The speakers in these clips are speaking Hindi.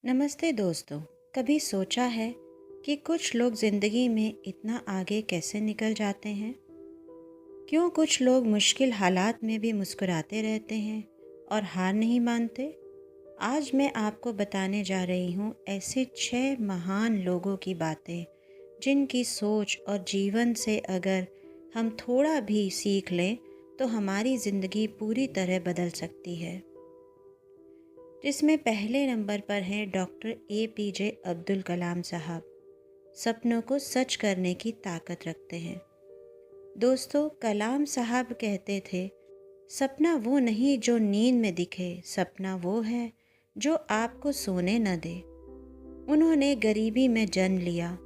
नमस्ते दोस्तों। कभी सोचा है कि कुछ लोग ज़िंदगी में इतना आगे कैसे निकल जाते हैं? क्यों कुछ लोग मुश्किल हालात में भी मुस्कुराते रहते हैं और हार नहीं मानते? आज मैं आपको बताने जा रही हूँ ऐसे 6 महान लोगों की बातें, जिनकी सोच और जीवन से अगर हम थोड़ा भी सीख लें तो हमारी ज़िंदगी पूरी तरह बदल सकती है। जिसमें पहले नंबर पर हैं डॉक्टर APJ अब्दुल कलाम साहब। सपनों को सच करने की ताकत रखते हैं। दोस्तों, कलाम साहब कहते थे, सपना वो नहीं जो नींद में दिखे, सपना वो है जो आपको सोने न दे। उन्होंने गरीबी में जन्म लिया,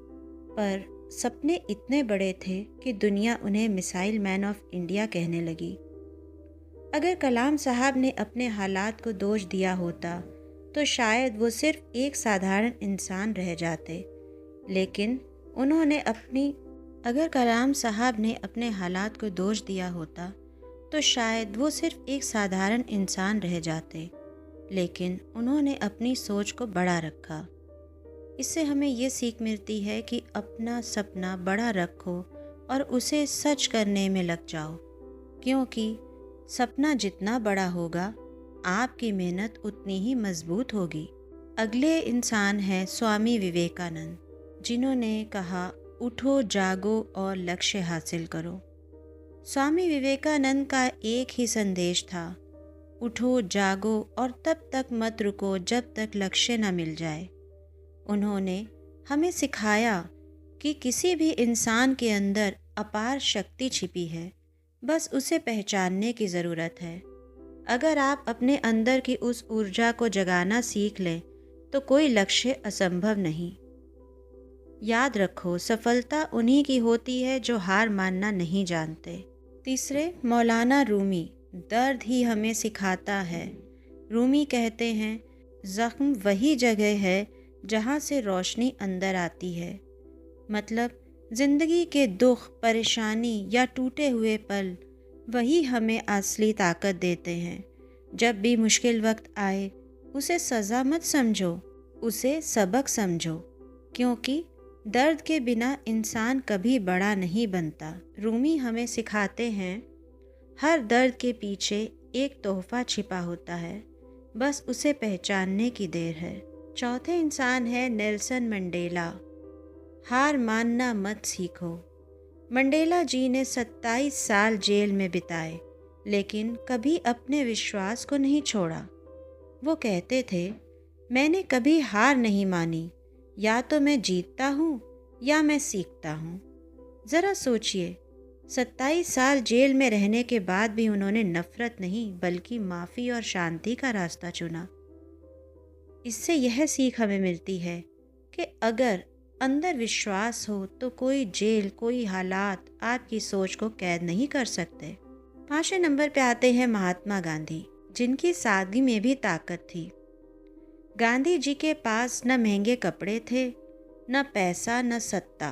पर सपने इतने बड़े थे कि दुनिया उन्हें मिसाइल मैन ऑफ इंडिया कहने लगी। अगर कलाम साहब ने अपने हालात को दोष दिया होता तो शायद वो सिर्फ एक साधारण इंसान रह जाते, लेकिन उन्होंने अपनी अगर कलाम साहब ने अपने हालात को दोष दिया होता तो शायद वो सिर्फ एक साधारण इंसान रह जाते, लेकिन उन्होंने अपनी सोच को बड़ा रखा। इससे हमें ये सीख मिलती है कि अपना सपना बड़ा रखो और उसे सच करने में लग जाओ, क्योंकि सपना जितना बड़ा होगा आपकी मेहनत उतनी ही मजबूत होगी। अगले इंसान हैं स्वामी विवेकानंद, जिन्होंने कहा, उठो जागो और लक्ष्य हासिल करो। स्वामी विवेकानंद का एक ही संदेश था, उठो जागो और तब तक मत रुको जब तक लक्ष्य न मिल जाए। उन्होंने हमें सिखाया कि किसी भी इंसान के अंदर अपार शक्ति छिपी है, बस उसे पहचानने की ज़रूरत है। अगर आप अपने अंदर की उस ऊर्जा को जगाना सीख लें तो कोई लक्ष्य असंभव नहीं। याद रखो, सफलता उन्हीं की होती है जो हार मानना नहीं जानते। तीसरे, मौलाना रूमी, दर्द ही हमें सिखाता है। रूमी कहते हैं, ज़ख्म वही जगह है जहाँ से रोशनी अंदर आती है। मतलब ज़िंदगी के दुख, परेशानी या टूटे हुए पल वही हमें असली ताकत देते हैं। जब भी मुश्किल वक्त आए उसे सज़ा मत समझो, उसे सबक समझो, क्योंकि दर्द के बिना इंसान कभी बड़ा नहीं बनता। रूमी हमें सिखाते हैं, हर दर्द के पीछे एक तोहफा छिपा होता है, बस उसे पहचानने की देर है। चौथे इंसान है नेल्सन मंडेला। हार मानना मत सीखो। मंडेला जी ने 27 साल जेल में बिताए, लेकिन कभी अपने विश्वास को नहीं छोड़ा। वो कहते थे, मैंने कभी हार नहीं मानी, या तो मैं जीतता हूँ या मैं सीखता हूँ। ज़रा सोचिए, 27 साल जेल में रहने के बाद भी उन्होंने नफरत नहीं बल्कि माफ़ी और शांति का रास्ता चुना। इससे यह सीख हमें मिलती है कि अगर अंदर विश्वास हो तो कोई जेल, कोई हालात आपकी सोच को कैद नहीं कर सकते। 5वें नंबर पे आते हैं महात्मा गांधी, जिनकी सादगी में भी ताकत थी। गांधी जी के पास न महंगे कपड़े थे, न पैसा, न सत्ता,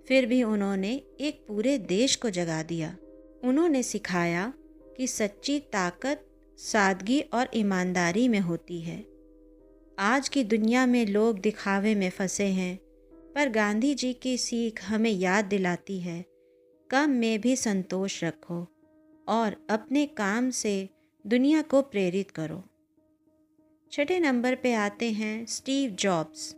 फिर भी उन्होंने एक पूरे देश को जगा दिया। उन्होंने सिखाया कि सच्ची ताकत सादगी और ईमानदारी में होती है। आज की दुनिया में लोग दिखावे में फंसे हैं, पर गांधी जी की सीख हमें याद दिलाती है, कम में भी संतोष रखो और अपने काम से दुनिया को प्रेरित करो। 6ठे नंबर पे आते हैं स्टीव जॉब्स।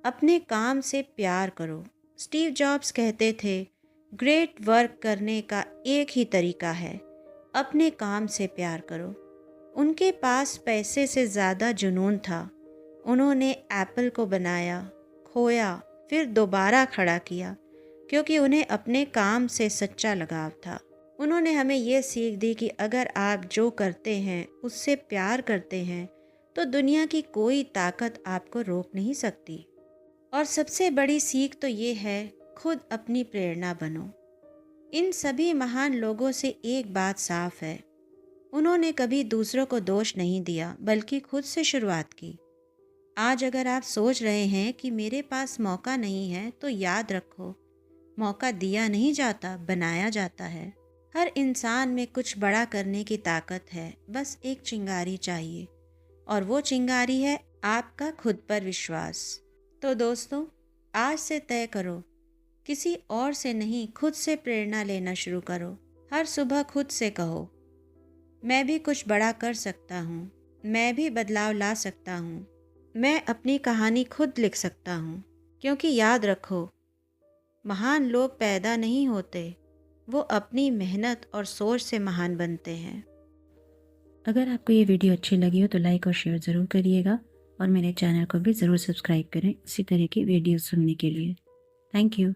अपने काम से प्यार करो। स्टीव जॉब्स कहते थे, ग्रेट वर्क करने का एक ही तरीका है, अपने काम से प्यार करो। उनके पास पैसे से ज़्यादा जुनून था। उन्होंने एप्पल को बनाया, खोया, फिर दोबारा खड़ा किया, क्योंकि उन्हें अपने काम से सच्चा लगाव था। उन्होंने हमें ये सीख दी कि अगर आप जो करते हैं उससे प्यार करते हैं तो दुनिया की कोई ताकत आपको रोक नहीं सकती। और सबसे बड़ी सीख तो ये है, खुद अपनी प्रेरणा बनो। इन सभी महान लोगों से एक बात साफ है, उन्होंने कभी दूसरों को दोष नहीं दिया बल्कि खुद से शुरुआत की। आज अगर आप सोच रहे हैं कि मेरे पास मौका नहीं है, तो याद रखो, मौका दिया नहीं जाता, बनाया जाता है। हर इंसान में कुछ बड़ा करने की ताकत है, बस एक चिंगारी चाहिए, और वो चिंगारी है आपका खुद पर विश्वास। तो दोस्तों, आज से तय करो, किसी और से नहीं, खुद से प्रेरणा लेना शुरू करो। हर सुबह खुद से कहो, मैं भी कुछ बड़ा कर सकता हूँ, मैं भी बदलाव ला सकता हूँ, मैं अपनी कहानी खुद लिख सकता हूँ। क्योंकि याद रखो, महान लोग पैदा नहीं होते, वो अपनी मेहनत और सोच से महान बनते हैं। अगर आपको ये वीडियो अच्छी लगी हो तो लाइक और शेयर ज़रूर करिएगा और मेरे चैनल को भी ज़रूर सब्सक्राइब करें इसी तरह की वीडियो सुनने के लिए। Thank you.